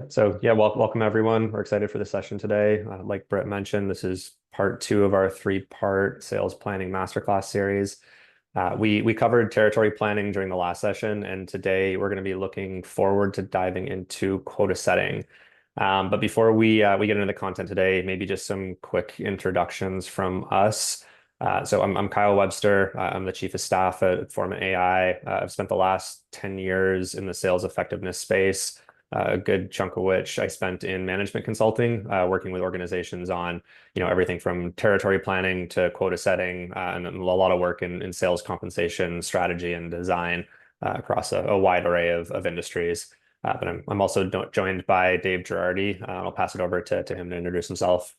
So yeah, welcome everyone. We're excited for the session today. Like Brett mentioned, this is part two of our three-part sales planning masterclass series. We covered territory planning during the last session, and today we're going to be looking forward to diving into quota setting. But before we get into the content today, maybe just some quick introductions from us. So I'm Kyle Webster. I'm the Chief of Staff at Forma AI. I've spent the last 10 years in the sales effectiveness space, a good chunk of which I spent in management consulting, working with organizations on, everything from territory planning to quota setting, and a lot of work in sales compensation, strategy, and design across a wide array of industries. But I'm also joined by Dave Girardi. I'll pass it over to him to introduce himself.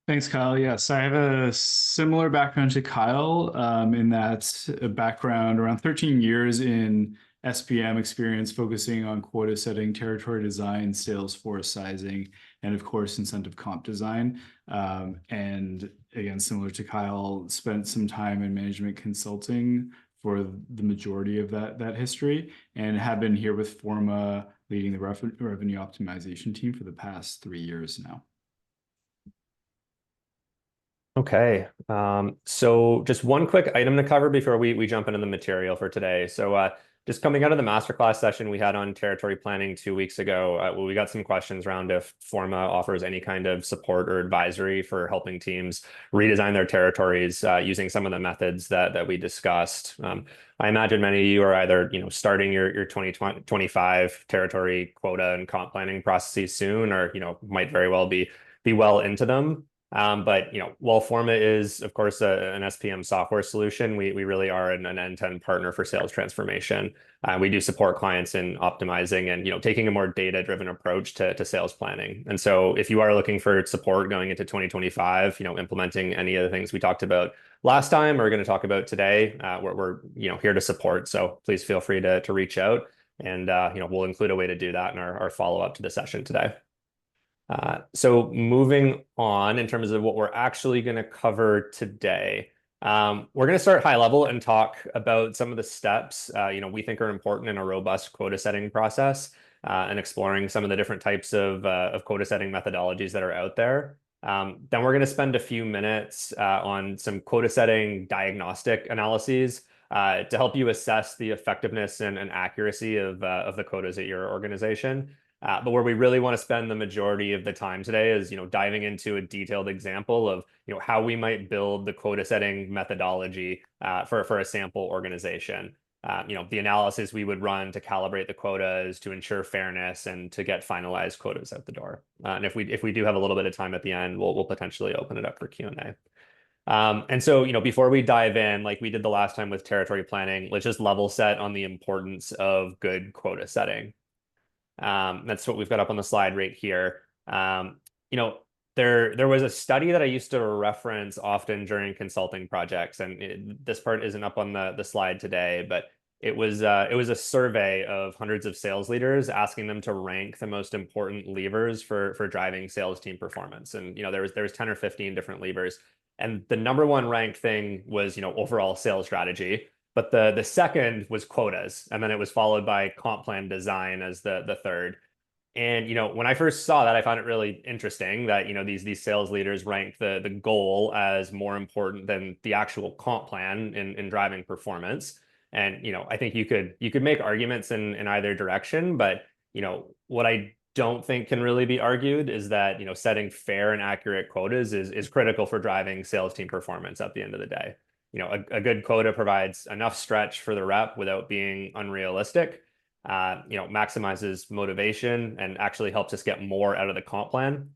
Thanks, Kyle. Yes, I have a similar background to Kyle, in that a background around 13 years in SPM experience, focusing on quota setting, territory design, sales force sizing, and of course, incentive comp design. And again, similar to Kyle, spent some time in management consulting for the majority of that history, and have been here with Forma leading the revenue optimization team for the past 3 years now. Okay. So just one quick item to cover before we jump into the material for today. So just coming out of the masterclass session we had on territory planning 2 weeks ago, we got some questions around if Forma offers any kind of support or advisory for helping teams redesign their territories using some of the methods that we discussed. I imagine many of you are either starting your 2025 territory quota and comp planning processes soon, or might very well be well into them. But while Forma is, of course, an SPM software solution, we really are an end-to-end partner for sales transformation. We do support clients in optimizing and taking a more data-driven approach to sales planning. And so, if you are looking for support going into 2025, implementing any of the things we talked about last time, or we're going to talk about today, we're here to support. So please feel free to reach out, and we'll include a way to do that in our follow-up to the session today. So moving on in terms of what we're actually going to cover today, we're going to start high level and talk about some of the steps we think are important in a robust quota setting process, and exploring some of the different types of quota setting methodologies that are out there. Then we're going to spend a few minutes on some quota setting diagnostic analyses to help you assess the effectiveness and accuracy of the quotas at your organization. But where we really want to spend the majority of the time today is, diving into a detailed example of, how we might build the quota setting methodology for a sample organization. The analysis we would run to calibrate the quotas to ensure fairness and to get finalized quotas out the door. And if we do have a little bit of time at the end, we'll potentially open it up for Q&A. And so, before we dive in, like we did the last time with territory planning, let's just level set on the importance of good quota setting. That's what we've got up on the slide right here. There was a study that I used to reference often during consulting projects, and this part isn't up on the slide today, but it was a survey of hundreds of sales leaders asking them to rank the most important levers for driving sales team performance. And there was 10 or 15 different levers, and the number one ranked thing was overall sales strategy. But the second was quotas, and then it was followed by comp plan design as the third. And when I first saw that, I found it really interesting that these sales leaders ranked the goal as more important than the actual comp plan in driving performance. And I think you could make arguments in either direction, but what I don't think can really be argued is that setting fair and accurate quotas is critical for driving sales team performance at the end of the day. A good quota provides enough stretch for the rep without being unrealistic, maximizes motivation and actually helps us get more out of the comp plan.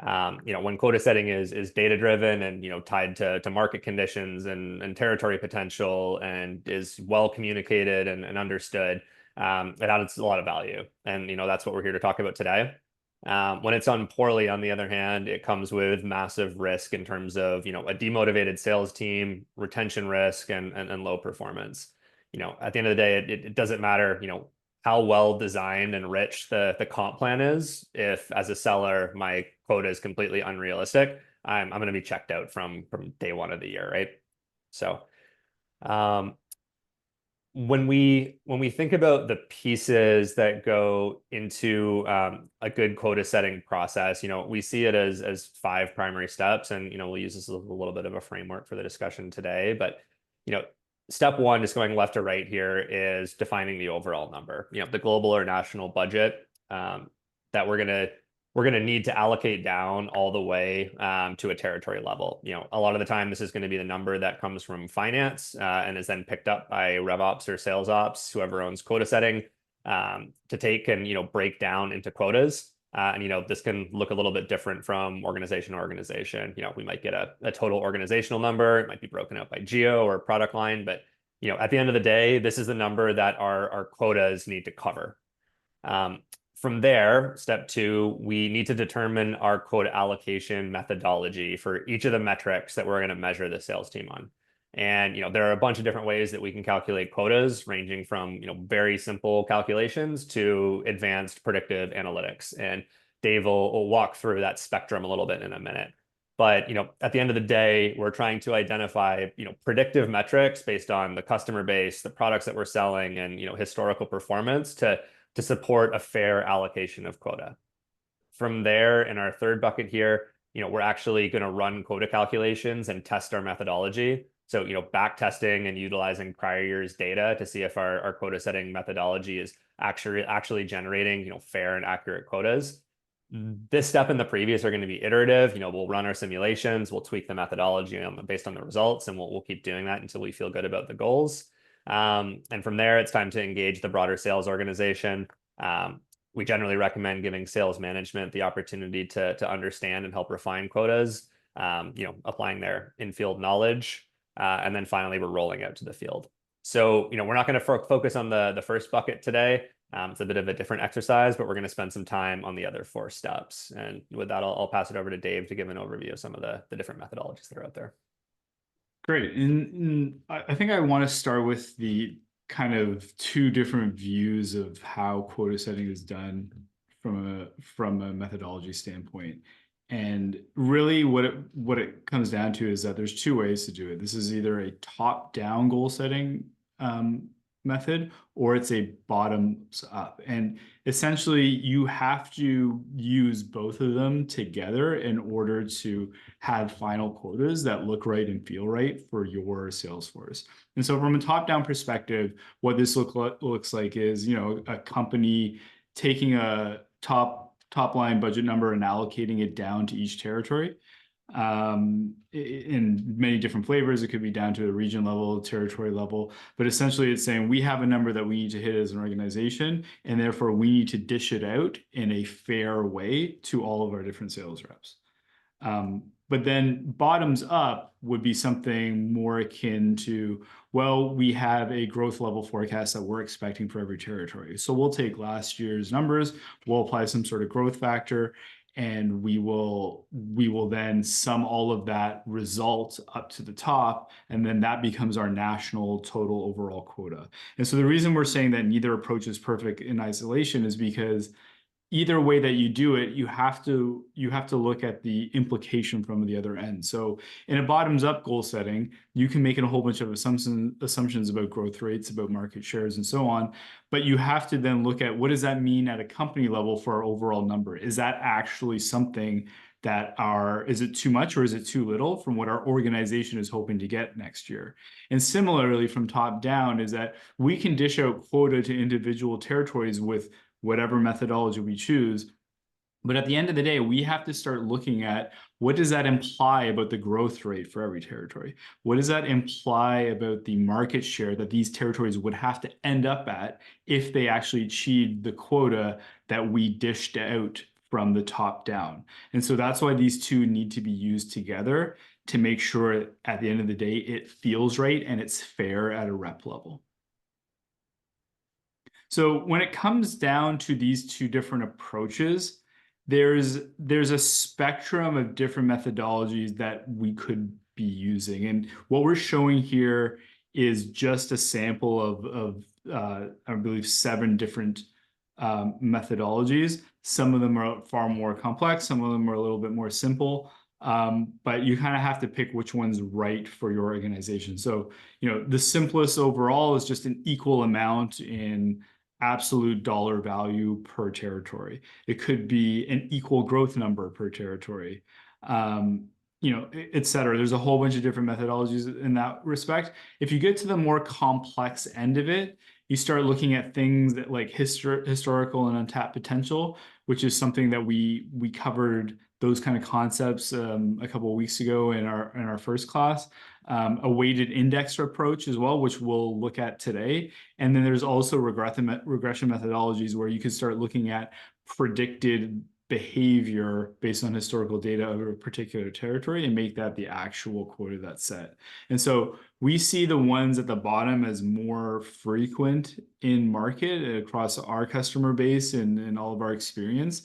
When quota setting is data driven and tied to market conditions and territory potential and is well communicated and understood, it adds a lot of value. And that's what we're here to talk about today. When it's done poorly, on the other hand, it comes with massive risk in terms of, a demotivated sales team, retention risk, and low performance. At the end of the day, it doesn't matter, how well designed and rich the comp plan is. If as a seller, my quota is completely unrealistic, I'm going to be checked out from day one of the year, right? So, when we think about the pieces that go into a good quota setting process, we see it as five primary steps, and we'll use this as a little bit of a framework for the discussion today. But you know, step one, just going left to right here, is defining the overall number. The global or national budget that we're gonna need to allocate down all the way to a territory level. A lot of the time, this is going to be the number that comes from finance and is then picked up by RevOps or sales ops, whoever owns quota setting, to take and break down into quotas. And this can look a little bit different from organization to organization. We might get a total organizational number. It might be broken out by geo or product line, but at the end of the day, this is the number that our quotas need to cover. From there, step two, we need to determine our quota allocation methodology for each of the metrics that we're going to measure the sales team on. And there are a bunch of different ways that we can calculate quotas, ranging from very simple calculations to advanced predictive analytics. And Dave will walk through that spectrum a little bit in a minute. But at the end of the day, we're trying to identify predictive metrics based on the customer base, the products that we're selling, and historical performance to support a fair allocation of quota. From there, in our third bucket here, we're actually going to run quota calculations and test our methodology. So, back testing and utilizing prior year's data to see if our quota setting methodology is actually generating, fair and accurate quotas. This step and the previous are going to be iterative. We'll run our simulations, we'll tweak the methodology based on the results, and we'll keep doing that until we feel good about the goals. And from there, it's time to engage the broader sales organization. We generally recommend giving sales management the opportunity to understand and help refine quotas, applying their in-field knowledge. And then finally, we're rolling out to the field. So, we're not going to focus on the first bucket today. It's a bit of a different exercise, but we're going to spend some time on the other four steps. And with that, I'll pass it over to Dave to give an overview of some of the different methodologies that are out there. Great. And I think I want to start with the kind of two different views of how quota setting is done from a methodology standpoint. And really what it comes down to is that there's two ways to do it. This is either a top-down goal setting method, or it's a bottoms up. And essentially you have to use both of them together in order to have final quotas that look right and feel right for your sales force. And so from a top-down perspective, what this looks like is, a company taking a top line budget number and allocating it down to each territory. In many different flavors. It could be down to a region level, territory level, but essentially it's saying we have a number that we need to hit as an organization, and therefore we need to dish it out in a fair way to all of our different sales reps. But then bottoms up would be something more akin to, well, we have a growth level forecast that we're expecting for every territory. So we'll take last year's numbers, we'll apply some sort of growth factor, and we will then sum all of that result up to the top, and then that becomes our national total overall quota. And so the reason we're saying that neither approach is perfect in isolation is because either way that you do it, you have to look at the implication from the other end. So in a bottoms up goal setting, you can make a whole bunch of assumptions about growth rates, about market shares, and so on. But you have to then look at, what does that mean at a company level for our overall number? Is that actually something that is it too much or is it too little from what our organization is hoping to get next year? And similarly, from top down, is that we can dish out quota to individual territories with whatever methodology we choose. But at the end of the day, we have to start looking at, what does that imply about the growth rate for every territory? What does that imply about the market share that these territories would have to end up at if they actually achieved the quota that we dished out from the top down? And so that's why these two need to be used together to make sure at the end of the day, it feels right and it's fair at a rep level. So when it comes down to these two different approaches, there's a spectrum of different methodologies that we could be using. And what we're showing here is just a sample of I believe 7 different methodologies. Some of them are far more complex. Some of them are a little bit more simple. But you kind of have to pick which one's right for your organization. So, the simplest overall is just an equal amount in absolute dollar value per territory. It could be an equal growth number per territory, et cetera. There's a whole bunch of different methodologies in that respect. If you get to the more complex end of it, you start looking at things that like historical and untapped potential, which is something that we covered those kind of concepts a couple of weeks ago in our first class. A weighted index approach as well, which we'll look at today. And then there's also regression methodologies where you can start looking at predicted behavior based on historical data of a particular territory and make that the actual quota that's set. And so we see the ones at the bottom as more frequent in market across our customer base and all of our experience.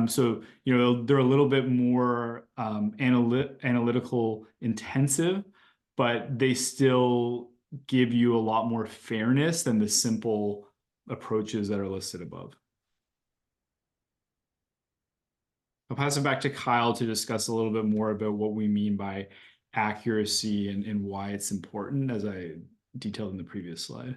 So, they're a little bit more analytical intensive, but they still give you a lot more fairness than the simple approaches that are listed above. I'll pass it back to Kyle to discuss a little bit more about what we mean by accuracy and why it's important, as I detailed in the previous slide.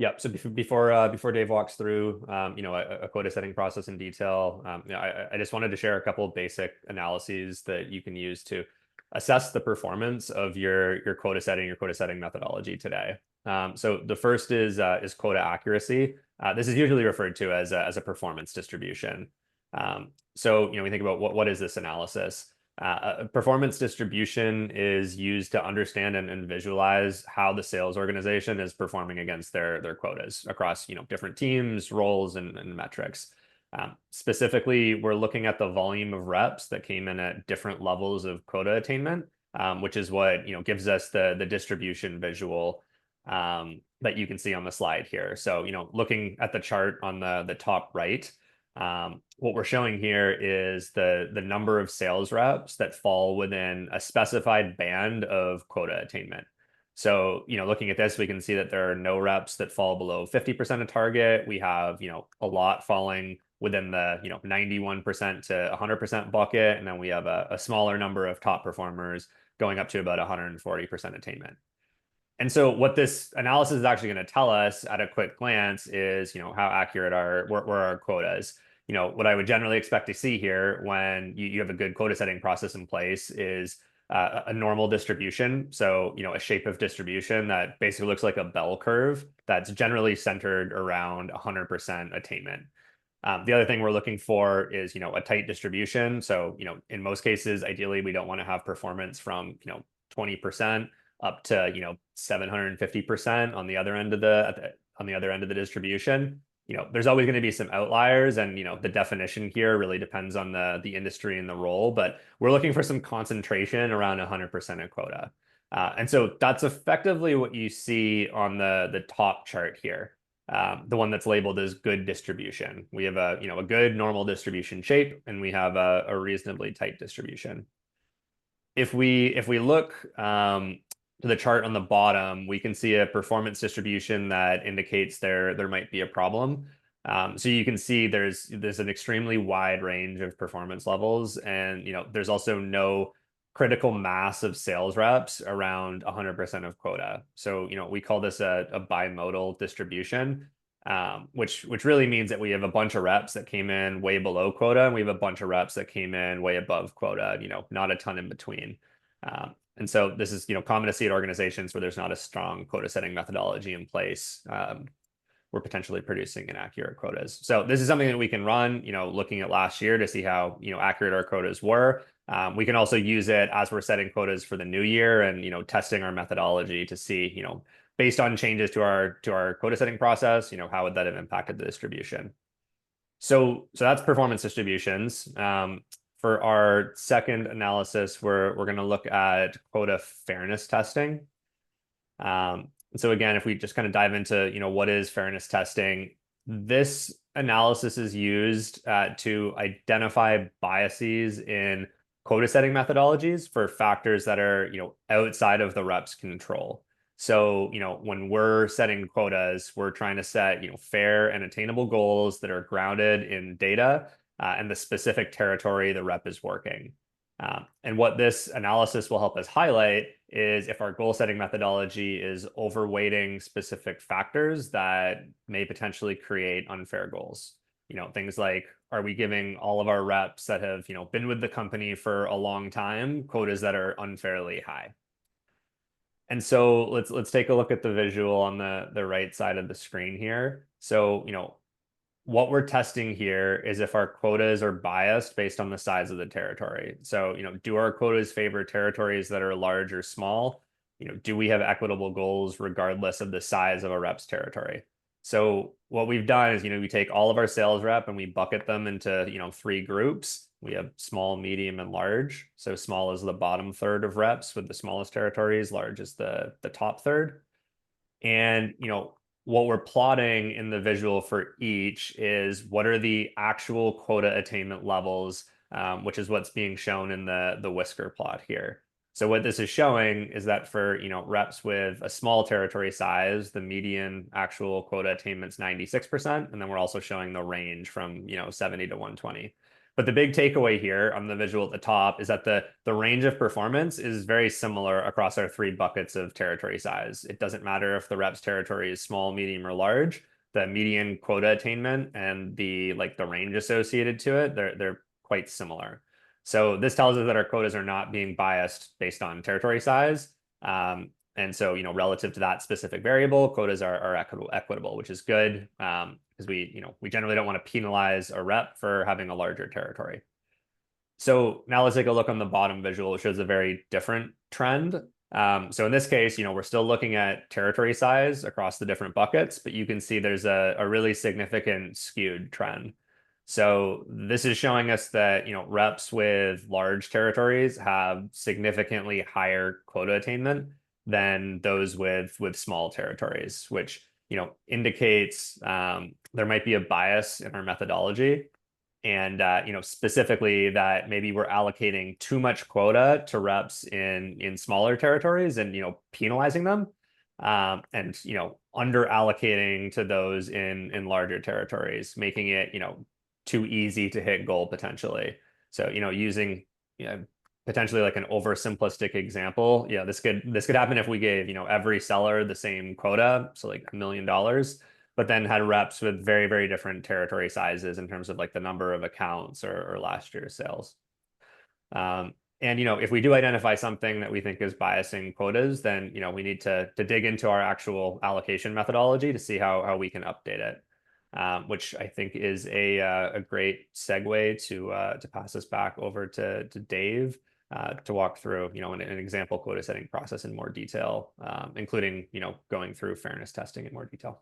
Yep. So before Dave walks through, a quota setting process in detail, I just wanted to share a couple of basic analyses that you can use to assess the performance of your quota setting methodology today. So the first is quota accuracy. This is usually referred to as a performance distribution. So we think about what is this analysis? A performance distribution is used to understand and visualize how the sales organization is performing against their quotas across different teams, roles, and metrics. Specifically, we're looking at the volume of reps that came in at different levels of quota attainment, which is what gives us the distribution visual that you can see on the slide here. So looking at the chart on the top right. What we're showing here is the number of sales reps that fall within a specified band of quota attainment. So, looking at this, we can see that there are no reps that fall below 50% of target. We have, a lot falling within the, 91% to 100% bucket. And then we have a smaller number of top performers going up to about 140% attainment. And so what this analysis is actually going to tell us at a quick glance is, how accurate were our quotas. What I would generally expect to see here when you have a good quota setting process in place is a normal distribution. So, a shape of distribution that basically looks like a bell curve that's generally centered around 100% attainment. The other thing we're looking for is, a tight distribution. So, in most cases, ideally, we don't want to have performance from, 20% up to 750% on the other end of the distribution. There's always going to be some outliers, and the definition here really depends on the industry and the role, but we're looking for some concentration around 100% of quota. And so that's effectively what you see on the top chart here. The one that's labeled as good distribution. We have a good normal distribution shape, and we have a reasonably tight distribution. If we look to the chart on the bottom, we can see a performance distribution that indicates there might be a problem. So you can see there's an extremely wide range of performance levels, and there's also no critical mass of sales reps around 100% of quota. So we call this a bimodal distribution, which really means that we have a bunch of reps that came in way below quota, and we have a bunch of reps that came in way above quota. Not a ton in between. And so this is, common to see at organizations where there's not a strong quota setting methodology in place. We're potentially producing inaccurate quotas. So this is something that we can run, looking at last year to see how, accurate our quotas were. We can also use it as we're setting quotas for the new year and, testing our methodology to see, based on changes to our quota setting process, how would that have impacted the distribution? So that's performance distributions. For our second analysis, we're going to look at quota fairness testing. And so again, if we just kind of dive into, what is fairness testing, this analysis is used to identify biases in quota setting methodologies for factors that are, outside of the rep's control. So, when we're setting quotas, we're trying to set, fair and attainable goals that are grounded in data and the specific territory the rep is working. And what this analysis will help us highlight is if our goal setting methodology is overweighting specific factors that may potentially create unfair goals. Things like, are we giving all of our reps that have, been with the company for a long time quotas that are unfairly high? And so let's take a look at the visual on the right side of the screen here. So, what we're testing here is if our quotas are biased based on the size of the territory. So, do our quotas favor territories that are large or small? Do we have equitable goals regardless of the size of a rep's territory? So what we've done is, we take all of our sales rep and we bucket them into, 3 groups. We have small, medium, and large. So small is the bottom third of reps with the smallest territories, large is the top third. And, what we're plotting in the visual for each is what are the actual quota attainment levels, which is what's being shown in the whisker plot here. So what this is showing is that for, reps with a small territory size, the median actual quota attainment's 96%. And then we're also showing the range from, 70 to 120. But the big takeaway here on the visual at the top is that the range of performance is very similar across our 3 buckets of territory size. It doesn't matter if the rep's territory is small, medium, or large. The median quota attainment and the range associated to it, they're quite similar. So this tells us that our quotas are not being biased based on territory size. And so, relative to that specific variable, quotas are equitable, which is good because we generally don't want to penalize a rep for having a larger territory. So now let's take a look on the bottom visual, which shows a very different trend. So in this case, we're still looking at territory size across the different buckets, but you can see there's a really significant skewed trend. So this is showing us that, reps with large territories have significantly higher quota attainment than those with small territories, which, indicates there might be a bias in our methodology. And, specifically that maybe we're allocating too much quota to reps in smaller territories and, penalizing them. And, under allocating to those in larger territories, making it, too easy to hit goal potentially. So, using, potentially like an oversimplistic example, this could happen if we gave, every seller the same quota, so like $1 million, but then had reps with very, very different territory sizes in terms of like the number of accounts or last year's sales. And, if we do identify something that we think is biasing quotas, then, we need to dig into our actual allocation methodology to see how we can update it. Which I think is a great segue to pass us back over to Dave to walk through, an example quota setting process in more detail, including, going through fairness testing in more detail.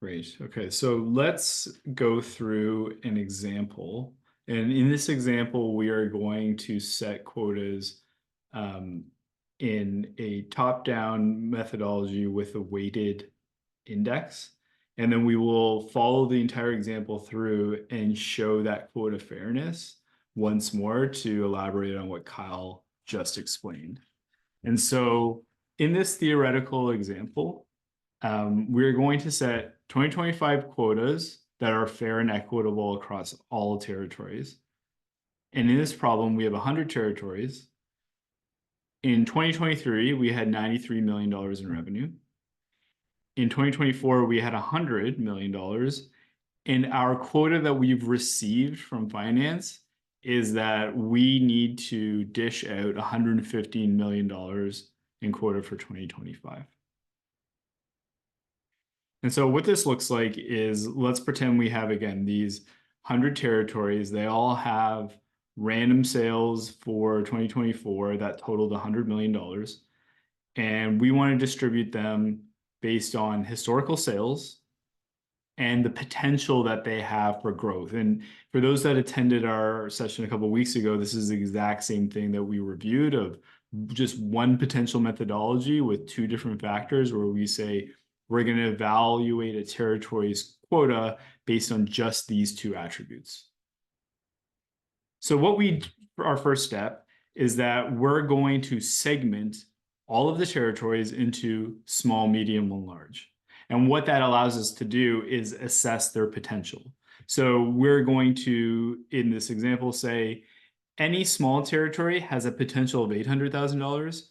Great. Okay, so let's go through an example. And in this example, we are going to set quotas in a top-down methodology with a weighted index. And then we will follow the entire example through and show that quota fairness once more to elaborate on what Kyle just explained. And so in this theoretical example, we're going to set 2025 quotas that are fair and equitable across all territories. And in this problem, we have 100 territories. In 2023, we had $93 million in revenue. In 2024, we had $100 million. And our quota that we've received from finance is that we need to dish out $115 million in quota for 2025. And so what this looks like is, let's pretend we have, again, these 100 territories. They all have random sales for 2024 that totaled $100 million. And we want to distribute them based on historical sales and the potential that they have for growth. And for those that attended our session a couple of weeks ago, this is the exact same thing that we reviewed of just one potential methodology with 2 different factors where we say we're going to evaluate a territory's quota based on just these 2 attributes. So our first step is that we're going to segment all of the territories into small, medium, and large. And what that allows us to do is assess their potential. So we're going to, in this example, say, any small territory has a potential of $800,000.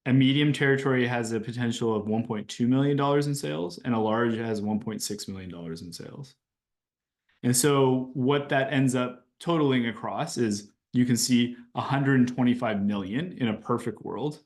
A medium territory has a potential of $1.2 million in sales, and a large has $1.6 million in sales. And so what that ends up totaling across is, you can see 125 million in a perfect world,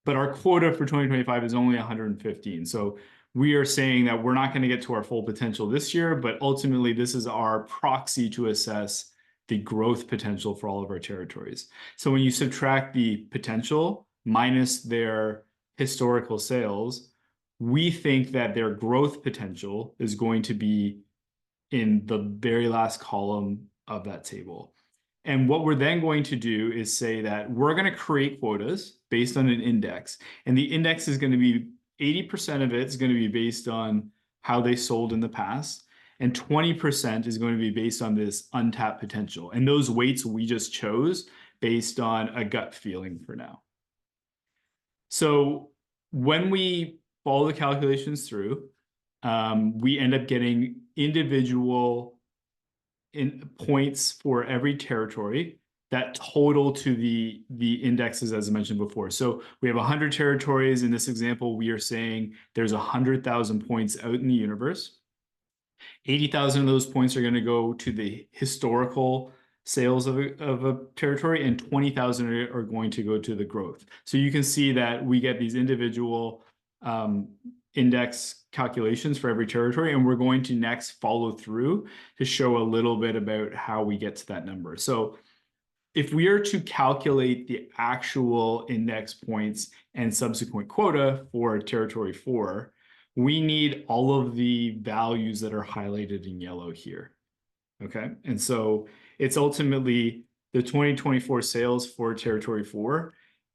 but our quota for 2025 is only 115. So we are saying that we're not going to get to our full potential this year, but ultimately this is our proxy to assess the growth potential for all of our territories. So when you subtract the potential minus their historical sales, we think that their growth potential is going to be in the very last column of that table. And what we're then going to do is say that we're going to create quotas based on an index. And the index is going to be 80% of it is going to be based on how they sold in the past. And 20% is going to be based on this untapped potential. And those weights we just chose based on a gut feeling for now. So when we follow the calculations through, we end up getting individual points for every territory that total to the indexes, as I mentioned before. So we have 100 territories. In this example, we are saying there's 100,000 points out in the universe. 80,000 of those points are going to go to the historical sales of a territory, and 20,000 are going to go to the growth. So you can see that we get these individual index calculations for every territory, and we're going to next follow through to show a little bit about how we get to that number. So if we are to calculate the actual index points and subsequent quota for territory 4, we need all of the values that are highlighted in yellow here. Okay, and so it's ultimately the 2024 sales for territory 4,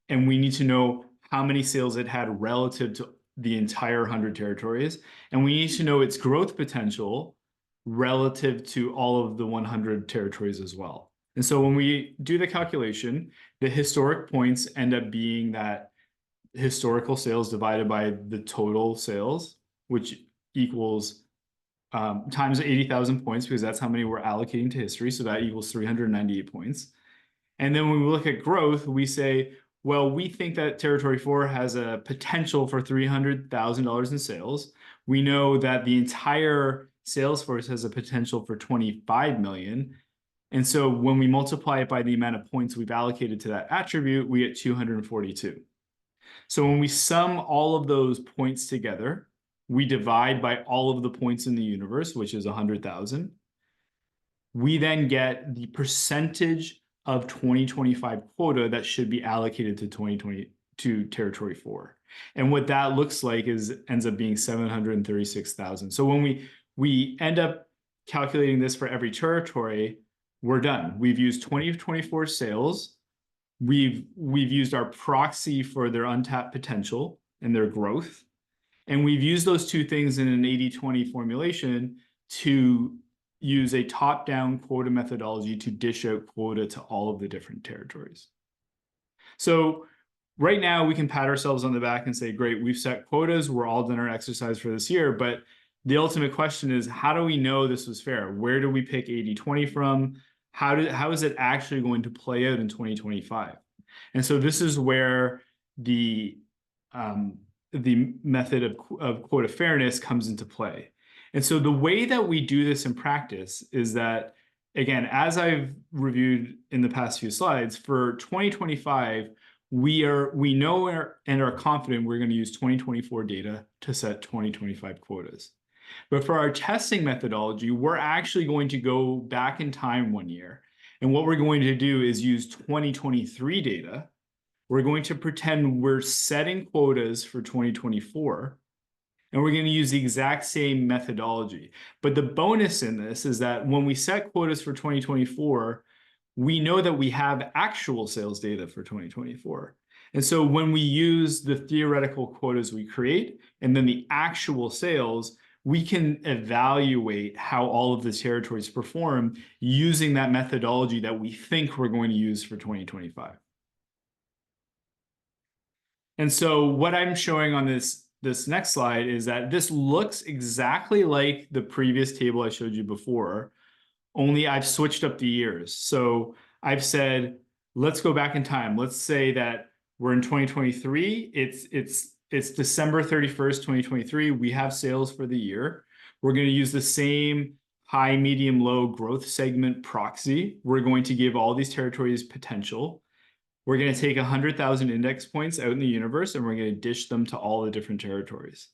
and we need to know how many sales it had relative to the entire 100 territories, and we need to know its growth potential relative to all of the 100 territories as well. And so when we do the calculation, the historic points end up being that historical sales divided by the total sales, which equals times 80,000 points, because that's how many we're allocating to history. So that equals 398 points. And then when we look at growth, we say, well, we think that territory 4 has a potential for $300,000 in sales. We know that the entire sales force has a potential for 25 million. And so when we multiply it by the amount of points we've allocated to that attribute, we get 242. So when we sum all of those points together, we divide by all of the points in the universe, which is 100,000. We then get the percentage of 2025 quota that should be allocated to 2022 territory 4. And what that looks like ends up being 736,000. So when we end up calculating this for every territory, we're done. We've used 2024 sales. We've used our proxy for their untapped potential and their growth. And we've used those two things in an 80-20 formulation to use a top-down quota methodology to dish out quota to all of the different territories. So right now we can pat ourselves on the back and say, great, we've set quotas, we're all done our exercise for this year. But the ultimate question is, how do we know this was fair? Where do we pick 80-20 from? How is it actually going to play out in 2025? And so this is where the method of quota fairness comes into play. And so the way that we do this in practice is that, again, as I've reviewed in the past few slides, for 2025, we know and are confident we're going to use 2024 data to set 2025 quotas. But for our testing methodology, we're actually going to go back in time 1 year. And what we're going to do is use 2023 data. We're going to pretend we're setting quotas for 2024, and we're going to use the exact same methodology. But the bonus in this is that when we set quotas for 2024, we know that we have actual sales data for 2024. And so when we use the theoretical quotas we create and then the actual sales, we can evaluate how all of the territories perform using that methodology that we think we're going to use for 2025. And so what I'm showing on this next slide is that this looks exactly like the previous table I showed you before, only I've switched up the years. So I've said, let's go back in time. Let's say that we're in 2023. It's December 31st, 2023. We have sales for the year. We're going to use the same high, medium, low growth segment proxy. We're going to give all these territories potential. We're going to take 100,000 index points out in the universe and we're going to dish them to all the different territories.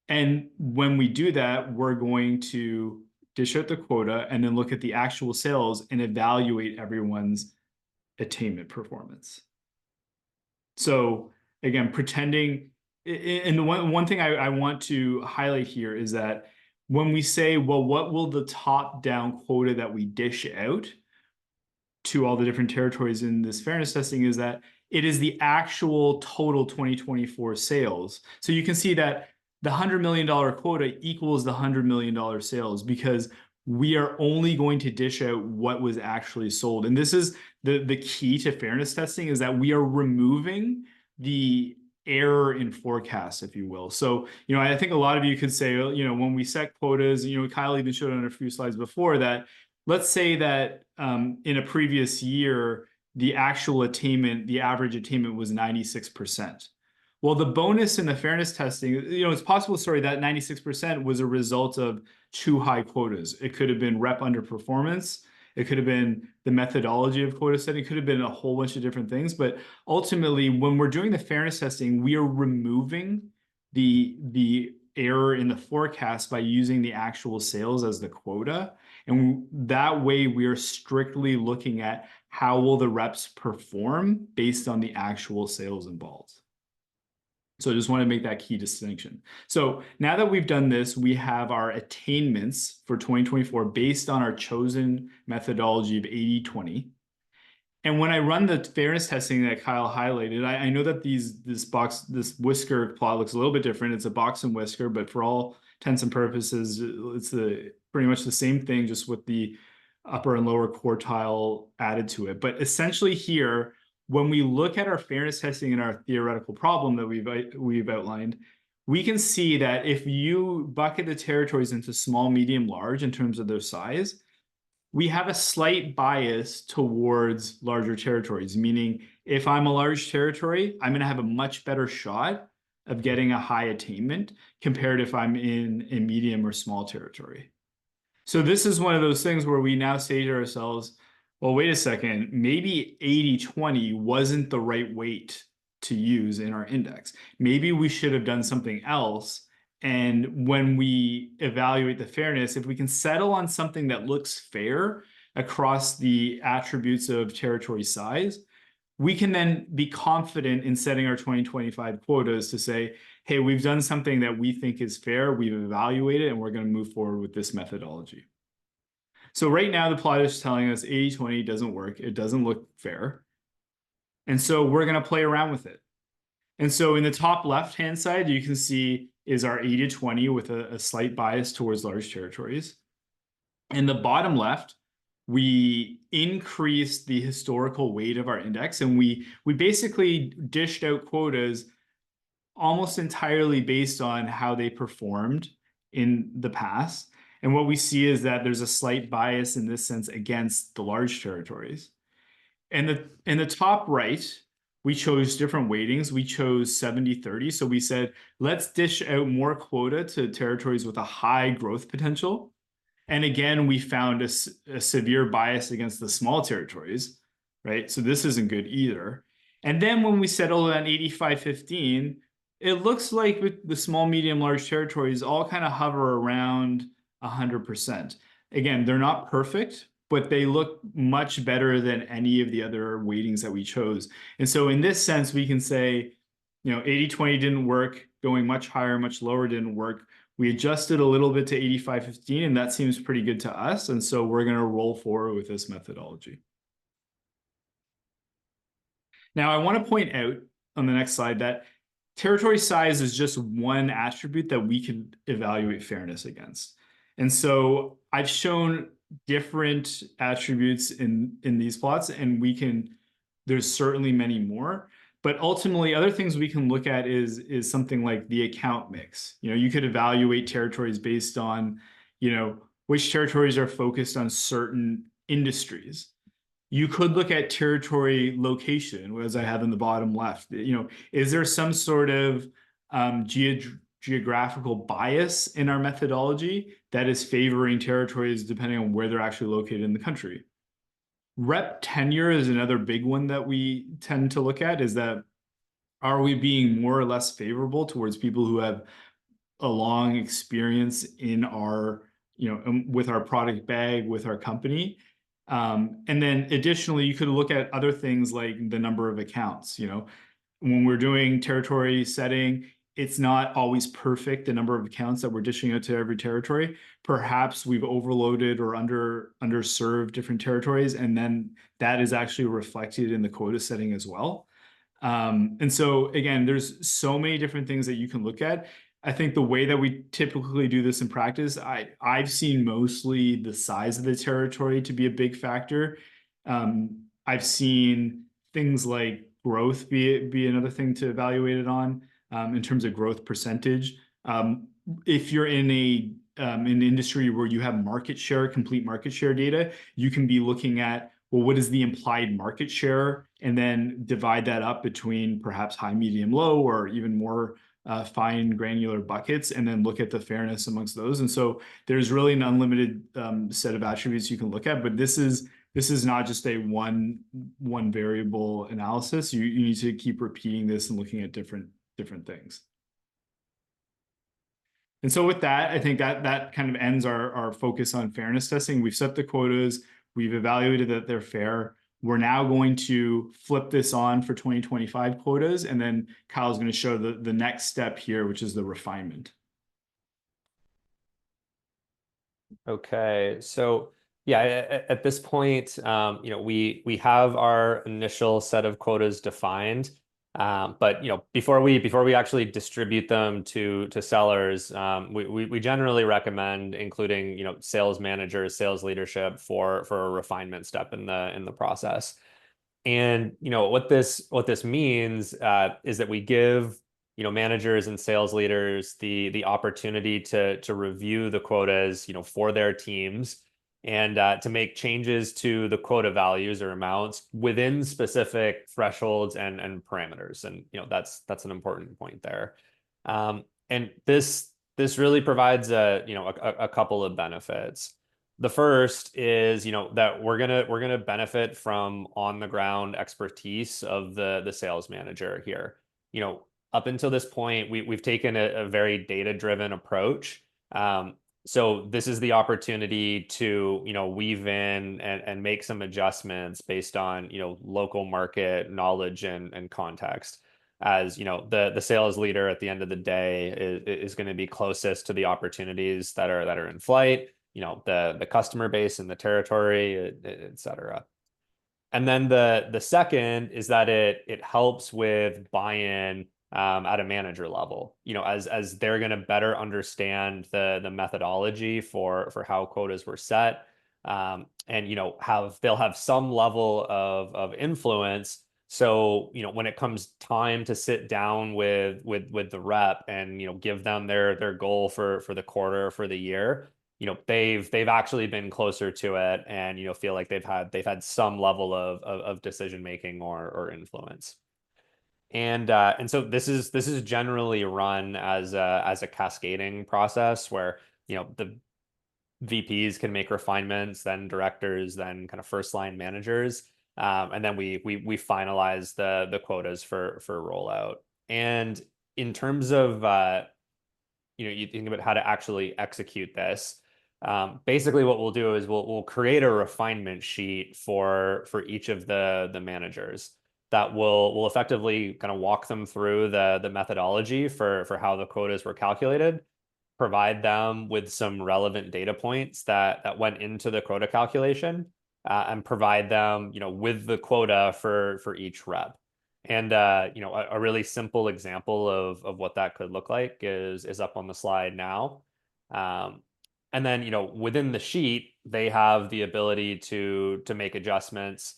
And when we do that, we're going to dish out the quota and then look at the actual sales and evaluate everyone's attainment performance. So again, pretending, and the one thing I want to highlight here is that when we say, well, what will the top-down quota that we dish out to all the different territories in this fairness testing is that it is the actual total 2024 sales. So you can see that the $100 million quota equals the $100 million sales because we are only going to dish out what was actually sold. And this is the key to fairness testing is that we are removing the error in forecast, if you will. So, I think a lot of you could say, when we set quotas, Kyle even showed on a few slides before that, let's say that in a previous year, the actual attainment, the average attainment was 96%. Well, the bonus in the fairness testing, it's possible, sorry, that 96% was a result of too high quotas. It could have been rep underperformance. It could have been the methodology of quota setting. It could have been a whole bunch of different things. But ultimately, when we're doing the fairness testing, we are removing the error in the forecast by using the actual sales as the quota. And that way, we are strictly looking at how will the reps perform based on the actual sales involved. So I just want to make that key distinction. So now that we've done this, we have our attainments for 2024 based on our chosen methodology of 80-20. And when I run the fairness testing that Kyle highlighted, I know that this whisker plot looks a little bit different. It's a box and whisker, but for all intents and purposes, it's pretty much the same thing, just with the upper and lower quartile added to it. But essentially here, when we look at our fairness testing and our theoretical problem that we've outlined, we can see that if you bucket the territories into small, medium, large in terms of their size, we have a slight bias towards larger territories, meaning if I'm a large territory, I'm going to have a much better shot of getting a high attainment compared if I'm in a medium or small territory. So this is one of those things where we now say to ourselves, well, wait a second, maybe 80-20 wasn't the right weight to use in our index. Maybe we should have done something else. And when we evaluate the fairness, if we can settle on something that looks fair across the attributes of territory size, we can then be confident in setting our 2025 quotas to say, hey, we've done something that we think is fair, we've evaluated, and we're going to move forward with this methodology. So right now, the plot is telling us 80-20 doesn't work. It doesn't look fair. And so we're going to play around with it. And so in the top left-hand side, you can see is our 80-20 with a slight bias towards large territories. In the bottom left, we increased the historical weight of our index, and we basically dished out quotas almost entirely based on how they performed in the past. And what we see is that there's a slight bias in this sense against the large territories. And in the top right, we chose different weightings. We chose 70-30. So we said, let's dish out more quota to territories with a high growth potential. And again, we found a severe bias against the small territories, right? So this isn't good either. And then when we settled on 85-15, it looks like with the small, medium, large territories all kind of hover around 100%. Again, they're not perfect, but they look much better than any of the other weightings that we chose. And so in this sense, we can say, 80-20 didn't work, going much higher, much lower didn't work. We adjusted a little bit to 85-15, and that seems pretty good to us. And so we're going to roll forward with this methodology. Now, I want to point out on the next slide that territory size is just one attribute that we can evaluate fairness against. And so I've shown different attributes in these plots, and there's certainly many more. But ultimately, other things we can look at is something like the account mix. You could evaluate territories based on, which territories are focused on certain industries. You could look at territory location, as I have in the bottom left. Is there some sort of geographical bias in our methodology that is favoring territories depending on where they're actually located in the country? Rep tenure is another big one that we tend to look at, is that are we being more or less favorable towards people who have a long experience in our, with our product bag, with our company. And then additionally, you could look at other things like the number of accounts. When we're doing territory setting, it's not always perfect, the number of accounts that we're dishing out to every territory. Perhaps we've overloaded or underserved different territories, and then that is actually reflected in the quota setting as well. And so again, there's so many different things that you can look at. I think the way that we typically do this in practice, I've seen mostly the size of the territory to be a big factor. I've seen things like growth be another thing to evaluate it on, in terms of growth percentage. If you're in an industry where you have complete market share data, you can be looking at, well, what is the implied market share, and then divide that up between perhaps high, medium, low, or even more fine granular buckets, and then look at the fairness amongst those. And so there's really an unlimited set of attributes you can look at, but this is not just a one variable analysis. You need to keep repeating this and looking at different things. And so with that, I think that kind of ends our focus on fairness testing. We've set the quotas, we've evaluated that they're fair. We're now going to flip this on for 2025 quotas, and then Kyle's going to show the next step here, which is the refinement. Okay, so yeah, at this point, we have our initial set of quotas defined, but before we actually distribute them to sellers, we generally recommend including sales managers, sales leadership for a refinement step in the process. And what this means is that we give managers and sales leaders the opportunity to review the quotas for their teams, and to make changes to the quota values or amounts within specific thresholds and parameters. And that's an important point there. And this really provides a couple of benefits. The first is, that we're gonna benefit from on the ground expertise of the sales manager here. Up until this point, we've taken a very data-driven approach. So this is the opportunity to weave in and make some adjustments based on local market knowledge and context. As the sales leader at the end of the day is going to be closest to the opportunities that are in flight, the customer base and the territory, et cetera. And then the second is that it helps with buy-in at a manager level, as they're going to better understand the methodology for how quotas were set, and they'll have some level of influence. So when it comes time to sit down with the rep and give them their goal for the quarter, for the year, they've actually been closer to it, and feel like they've had some level of decision making or influence. And so this is generally run as a cascading process where the VPs can make refinements, then directors, then kind of first line managers, and then we finalize the quotas for rollout. And in terms of you think about how to actually execute this. Basically, what we'll do is we'll create a refinement sheet for each of the managers that will effectively kind of walk them through the methodology for how the quotas were calculated, provide them with some relevant data points that went into the quota calculation, and provide them with the quota for each rep. And a really simple example of what that could look like is up on the slide now. And then within the sheet, they have the ability to make adjustments.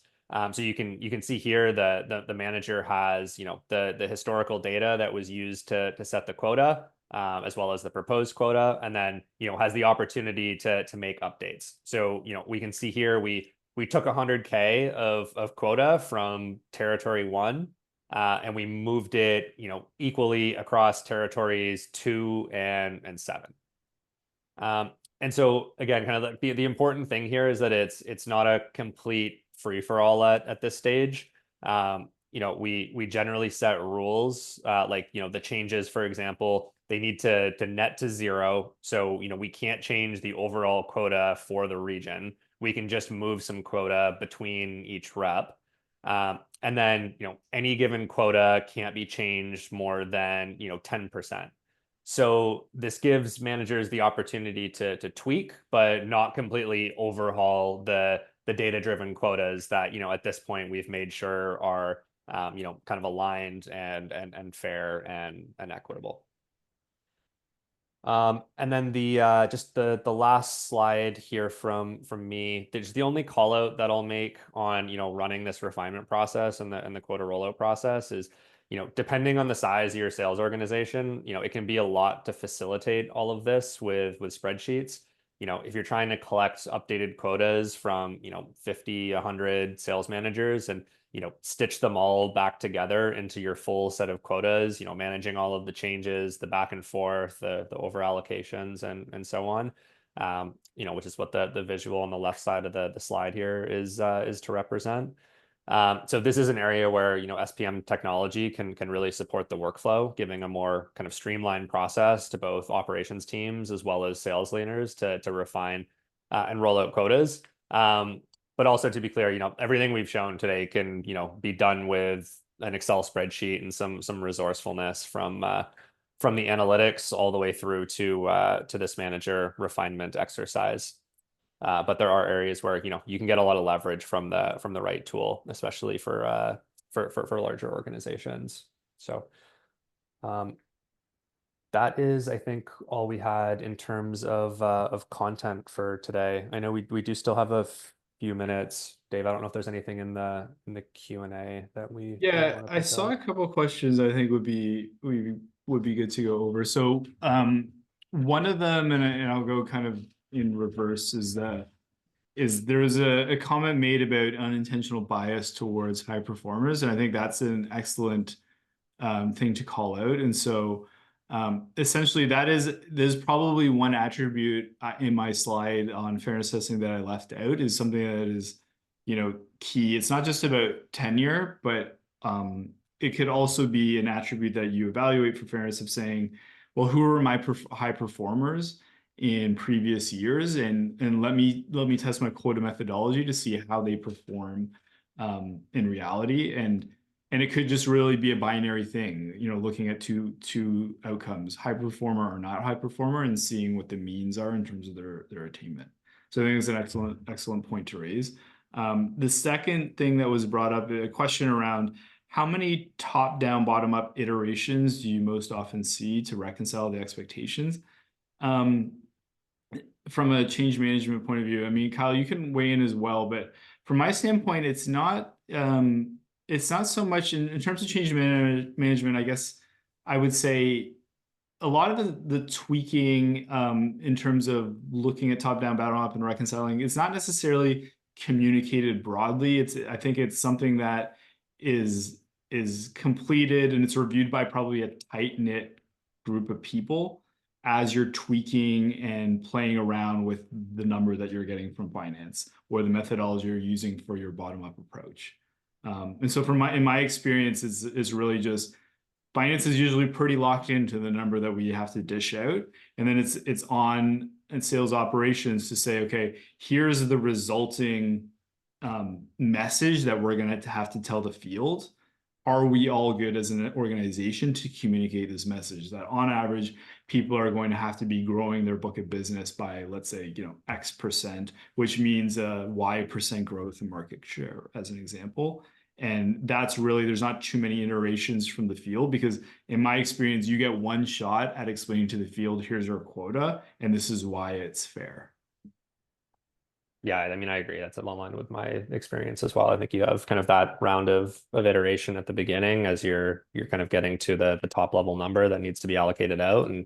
So you can see here the manager has the historical data that was used to set the quota, as well as the proposed quota, and then has the opportunity to make updates. So we can see here we we took 100K of quota from territory one, and we moved it, equally across territories 2 and 7. And so again, kind of the important thing here is that it's not a complete free for all at this stage. We generally set rules, like the changes, for example, they need to net to zero. So we can't change the overall quota for the region. We can just move some quota between each rep. And then any given quota can't be changed more than 10%. So this gives managers the opportunity to tweak, but not completely overhaul the data-driven quotas that at this point we've made sure are kind of aligned and fair and equitable. And then just the last slide here from me, there's the only call out that I'll make on running this refinement process and the quota rollout process is depending on the size of your sales organization, it can be a lot to facilitate all of this with spreadsheets. If you're trying to collect updated quotas from 50, 100 sales managers and stitch them all back together into your full set of quotas, managing all of the changes, the back and forth, the over allocations and so on, which is what the visual on the left side of the slide here is to represent. So this is an area where SPM technology can really support the workflow, giving a more kind of streamlined process to both operations teams as well as sales leaders to refine and roll out quotas. But also to be clear, everything we've shown today can be done with an Excel spreadsheet and some resourcefulness from the analytics all the way through to this manager refinement exercise. But there are areas where you can get a lot of leverage from the right tool, especially for larger organizations. So that is, I think, all we had in terms of content for today. I know we do still have a few minutes. Dave, I don't know if there's anything in the Q&A that we Yeah, want to I pick saw up. a couple of questions I think would be good to go over. So one of them, and I'll go kind of in reverse, is there's a comment made about unintentional bias towards high performers, and I think that's an excellent thing to call out. And so essentially there's probably one attribute in my slide on fairness testing that I left out is something that is key. It's not just about tenure, but it could also be an attribute that you evaluate for fairness of saying, well, who are my high performers in previous years, and let me test my quota methodology to see how they perform in reality. And it could just really be a binary thing, looking at two outcomes, high performer or not high performer, and seeing what the means are in terms of their attainment. So I think it's an excellent point to raise. The second thing that was brought up, a question around how many top-down, bottom-up iterations do you most often see to reconcile the expectations? From a change management point of view, I mean, Kyle, you can weigh in as well, but from my standpoint, it's not so much in terms of change management. I guess I would say a lot of the tweaking in terms of looking at top-down, bottom-up, and reconciling, it's not necessarily communicated broadly. I think it's something that is completed and it's reviewed by probably a tight-knit group of people as you're tweaking and playing around with the number that you're getting from finance or the methodology you're using for your bottom-up approach. And so in my experience, it's really just finance is usually pretty locked into the number that we have to dish out. And then it's on sales operations to say, okay, here's the resulting message that we're going to have to tell the field. Are we all good as an organization to communicate this message that on average, people are going to have to be growing their book of business by, let's say, X%, which means Y% growth in market share, as an example. And that's really, there's not too many iterations from the field, because in my experience, you get one shot at explaining to the field, here's our quota, and this is why it's fair. Yeah, I mean, I agree. That's in line with my experience as well. I think you have kind of that round of iteration at the beginning as you're kind of getting to the top level number that needs to be allocated out. And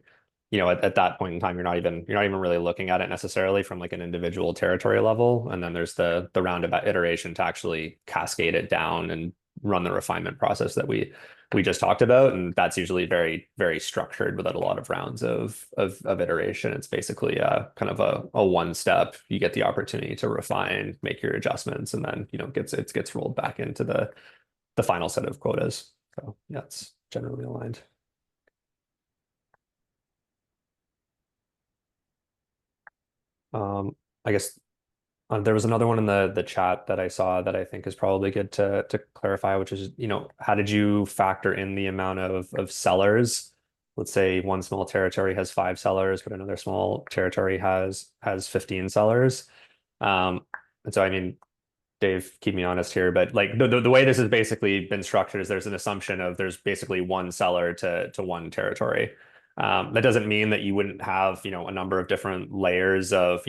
at that point in time, you're not even really looking at it necessarily from like an individual territory level. And then there's the roundabout iteration to actually cascade it down and run the refinement process that we just talked about. And that's usually very, very structured without a lot of rounds of iteration. It's basically kind of a one step. You get the opportunity to refine, make your adjustments, and then it gets rolled back into the final set of quotas. So yeah, it's generally aligned. I guess there was another one in the chat that I saw that I think is probably good to clarify, which is, how did you factor in the amount of sellers? Let's say one small territory has 5 sellers, but another small territory has 15 sellers. And so I mean, Dave, keep me honest here, but like the way this has basically been structured is there's an assumption of there's basically one seller to one territory. That doesn't mean that you wouldn't have, a number of different layers of,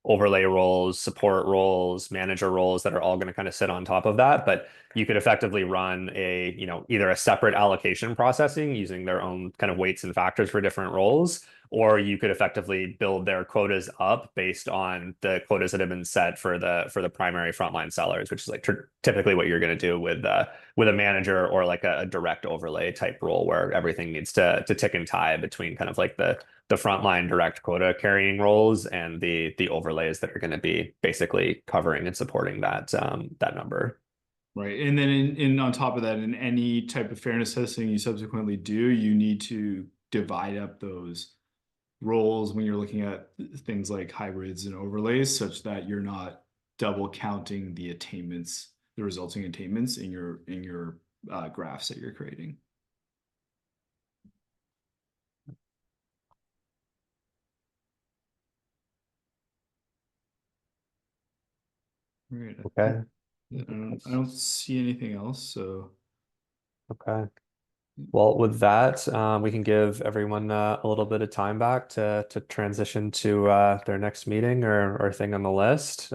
overlay roles, support roles, manager roles that are all going to kind of sit on top of that. But you could effectively run either a separate allocation processing using their own kind of weights and factors for different roles, or you could effectively build their quotas up based on the quotas that have been set for the primary frontline sellers, which is like typically what you're going to do with a manager or like a direct overlay type role where everything needs to tick and tie between kind of like the frontline direct quota carrying roles and the overlays that are going to be basically covering and supporting that number. Right. And then on top of that, in any type of fairness testing you subsequently do, you need to divide up those roles when you're looking at things like hybrids and overlays, such that you're not double counting the attainments, the resulting attainments in your graphs that you're creating. Right. Okay. I don't see anything else. So Okay. Well, with that, we can give everyone a little bit of time back to transition to their next meeting or thing on the list.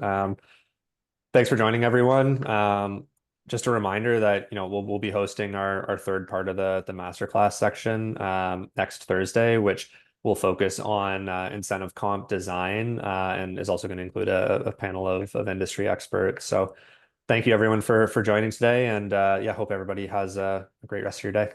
Thanks for joining, everyone. Just a reminder that we'll be hosting our third part of the masterclass section next Thursday, which will focus on incentive comp design and is also going to include a panel of industry experts. So thank you everyone for joining today, and yeah, hope everybody has a great rest of your day.